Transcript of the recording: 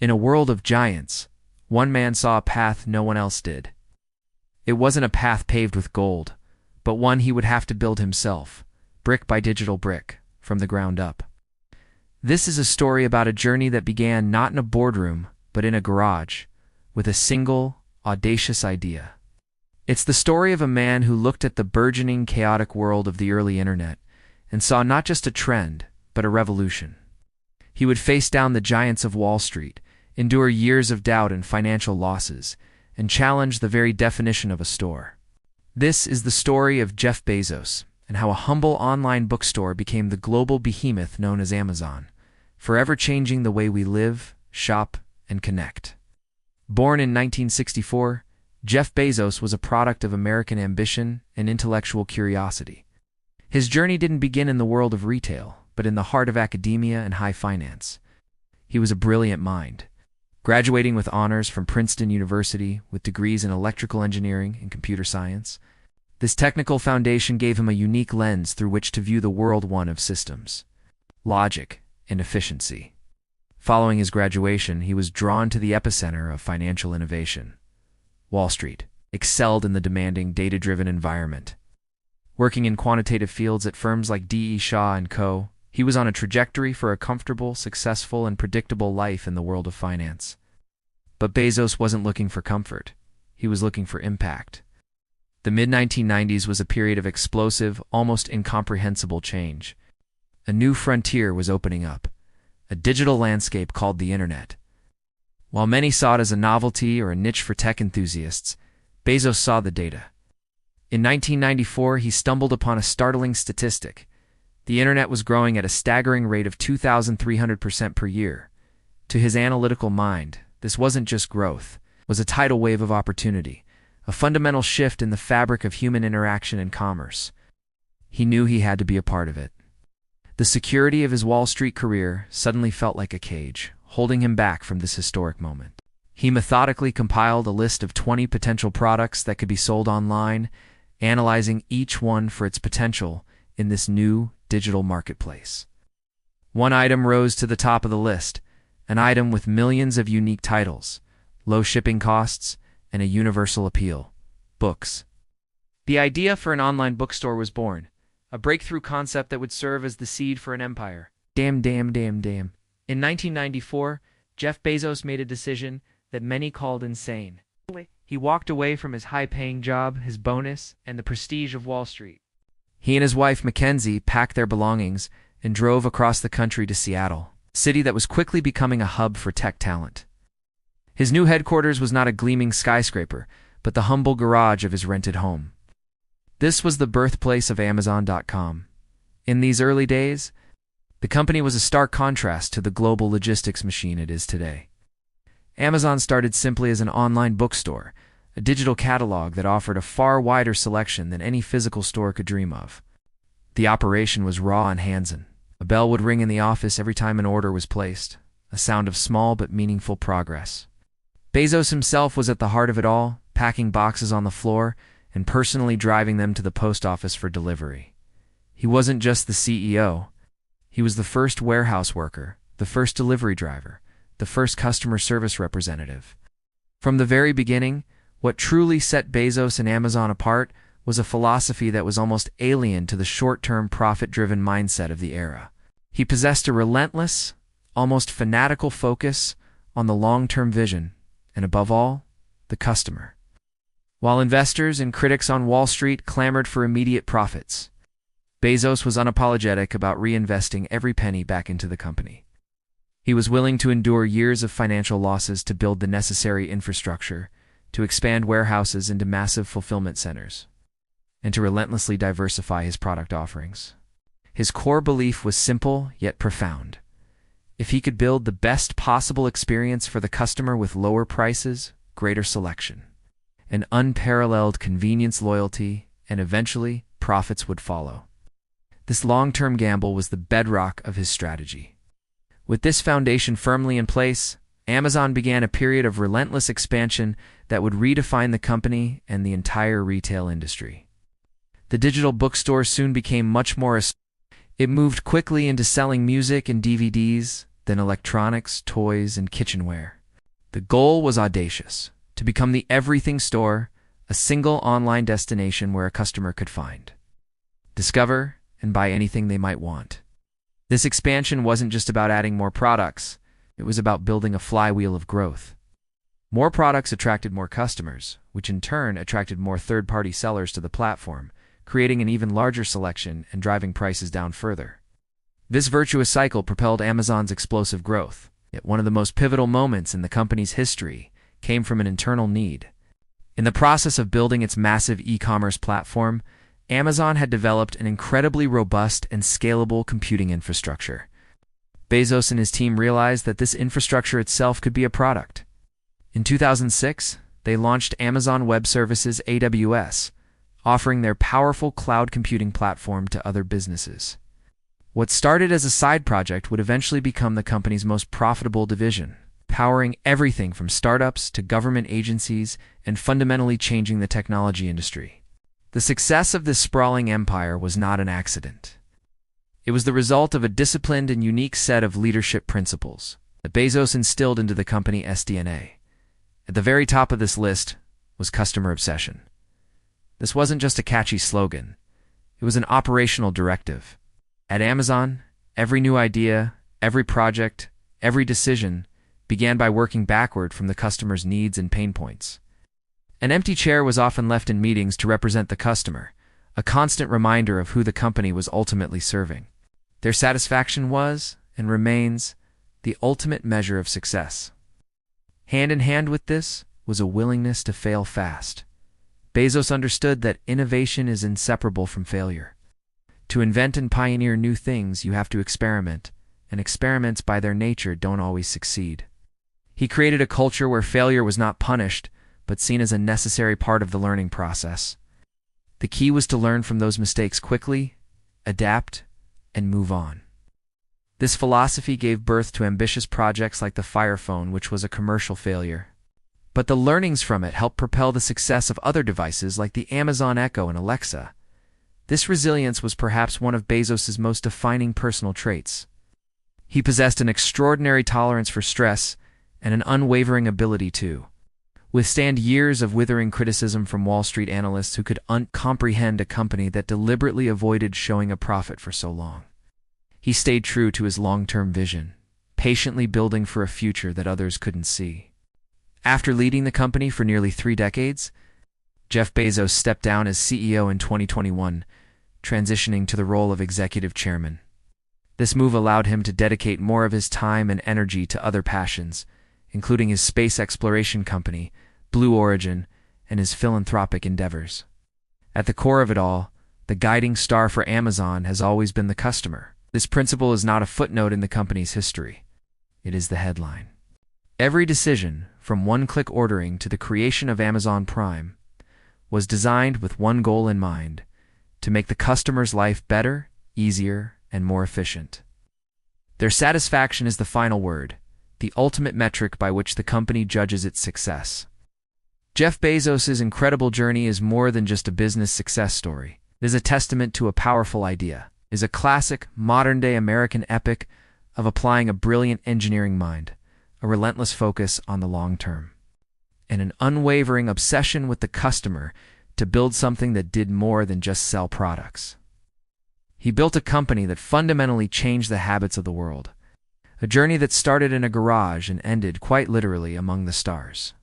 In a world of giants, one man saw a path no one else did. It wasn't a path paved with gold, but one he would have to build himself, brick by digital brick, from the ground up. This is a story about a journey that began not in a boardroom, but in a garage, with a single, audacious idea. It's the story of a man who looked at the burgeoning, chaotic world of the early internet and saw not just a trend, but a revolution. He would face down the giants of Wall Street, endure years of doubt and financial losses, and challenge the very definition of a store. This is the story of Jeff Bezos and how a humble online bookstore became the global behemoth known as Amazon, forever changing the way we live, shop, and connect. Born in 1964, Jeff Bezos was a product of American ambition and intellectual curiosity. His journey didn't begin in the world of retail, but in the heart of academia and high finance. He was a brilliant mind, graduating with honors from Princeton University with degrees in electrical engineering and computer science. This technical foundation gave him a unique lens through which to view the world, one of systems, logic, and efficiency. Following his graduation, he was drawn to the epicenter of financial innovation. Wall Street excelled in the demanding, data-driven environment. Working in quantitative fields at firms like D.E. Shaw & Co., he was on a trajectory for a comfortable, successful, and predictable life in the world of finance. But Bezos wasn't looking for comfort. He was looking for impact. The mid-1990s was a period of explosive, almost incomprehensible change. A new frontier was opening up, a digital landscape called the Internet. While many saw it as a novelty or a niche for tech enthusiasts, Bezos saw the data. In 1994, he stumbled upon a startling statistic. The Internet was growing at a staggering rate of 2,300% per year. To his analytical mind, this wasn't just growth, it was a tidal wave of opportunity, a fundamental shift in the fabric of human interaction and commerce. He knew he had to be a part of it. The security of his Wall Street career suddenly felt like a cage, holding him back from this historic moment. He methodically compiled a list of 20 potential products that could be sold online, analyzing each one for its potential in this new digital marketplace. One item rose to the top of the list, an item with millions of unique titles, low shipping costs, and a universal appeal: books. The idea for an online bookstore was born, a breakthrough concept that would serve as the seed for an empire. Damn. In 1994, Jeff Bezos made a decision that many called insane. He walked away from his high-paying job, his bonus, and the prestige of Wall Street. He and his wife, Mackenzie, packed their belongings and drove across the country to Seattle, a city that was quickly becoming a hub for tech talent. His new headquarters was not a gleaming skyscraper, but the humble garage of his rented home. This was the birthplace of Amazon.com. In these early days, the company was a stark contrast to the global logistics machine it is today. Amazon started simply as an online bookstore, a digital catalog that offered a far wider selection than any physical store could dream of. The operation was raw and hands-on. A bell would ring in the office every time an order was placed, a sound of small but meaningful progress. Bezos himself was at the heart of it all, packing boxes on the floor and personally driving them to the post office for delivery. He wasn't just the CEO. He was the first warehouse worker, the first delivery driver, the first customer service representative. From the very beginning, what truly set Bezos and Amazon apart was a philosophy that was almost alien to the short-term profit-driven mindset of the era. He possessed a relentless, almost fanatical focus on the long-term vision, and above all, the customer. While investors and critics on Wall Street clamored for immediate profits, Bezos was unapologetic about reinvesting every penny back into the company. He was willing to endure years of financial losses to build the necessary infrastructure, to expand warehouses into massive fulfillment centers, and to relentlessly diversify his product offerings. His core belief was simple yet profound. If he could build the best possible experience for the customer with lower prices, greater selection, an unparalleled convenience, loyalty, and eventually profits would follow. This long-term gamble was the bedrock of his strategy. With this foundation firmly in place, Amazon began a period of relentless expansion that would redefine the company and the entire retail industry. The digital bookstore soon became much more. It moved quickly into selling music and DVDs, then electronics, toys, and kitchenware. The goal was audacious: to become the everything store, a single online destination where a customer could find, discover, and buy anything they might want. This expansion wasn't just about adding more products, it was about building a flywheel of growth. More products attracted more customers, which in turn attracted more third-party sellers to the platform, creating an even larger selection and driving prices down further. This virtuous cycle propelled Amazon's explosive growth. Yet one of the most pivotal moments in the company's history came from an internal need. In the process of building its massive e-commerce platform, Amazon had developed an incredibly robust and scalable computing infrastructure. Bezos and his team realized that this infrastructure itself could be a product. In 2006, they launched Amazon Web Services (AWS), offering their powerful cloud computing platform to other businesses. What started as a side project would eventually become the company's most profitable division, powering everything from startups to government agencies and fundamentally changing the technology industry. The success of this sprawling empire was not an accident. It was the result of a disciplined and unique set of leadership principles that Bezos instilled into the company's DNA. At the very top of this list was customer obsession. This wasn't just a catchy slogan. It was an operational directive. At Amazon, every new idea, every project, every decision began by working backward from the customer's needs and pain points. An empty chair was often left in meetings to represent the customer, a constant reminder of who the company was ultimately serving. Their satisfaction was, and remains, the ultimate measure of success. Hand in hand with this was a willingness to fail fast. Bezos understood that innovation is inseparable from failure. To invent and pioneer new things, you have to experiment, and experiments by their nature don't always succeed. He created a culture where failure was not punished, but seen as a necessary part of the learning process. The key was to learn from those mistakes quickly, adapt, and move on. This philosophy gave birth to ambitious projects like the Fire Phone, which was a commercial failure. But the learnings from it helped propel the success of other devices like the Amazon Echo and Alexa. This resilience was perhaps one of Bezos' most defining personal traits. He possessed an extraordinary tolerance for stress and an unwavering ability to withstand years of withering criticism from Wall Street analysts who could comprehend a company that deliberately avoided showing a profit for so long. He stayed true to his long-term vision, patiently building for a future that others couldn't see. After leading the company for nearly 3 decades, Jeff Bezos stepped down as CEO in 2021, transitioning to the role of executive chairman. This move allowed him to dedicate more of his time and energy to other passions, including his space exploration company, Blue Origin, and his philanthropic endeavors. At the core of it all, the guiding star for Amazon has always been the customer. This principle is not a footnote in the company's history. It is the headline. Every decision, from one-click ordering to the creation of Amazon Prime, was designed with one goal in mind: to make the customer's life better, easier, and more efficient. Their satisfaction is the final word, the ultimate metric by which the company judges its success. Jeff Bezos' incredible journey is more than just a business success story. It is a testament to a powerful idea. It is a classic, modern-day American epic of applying a brilliant engineering mind, a relentless focus on the long term, and an unwavering obsession with the customer to build something that did more than just sell products. He built a company that fundamentally changed the habits of the world, a journey that started in a garage and ended quite literally among the stars.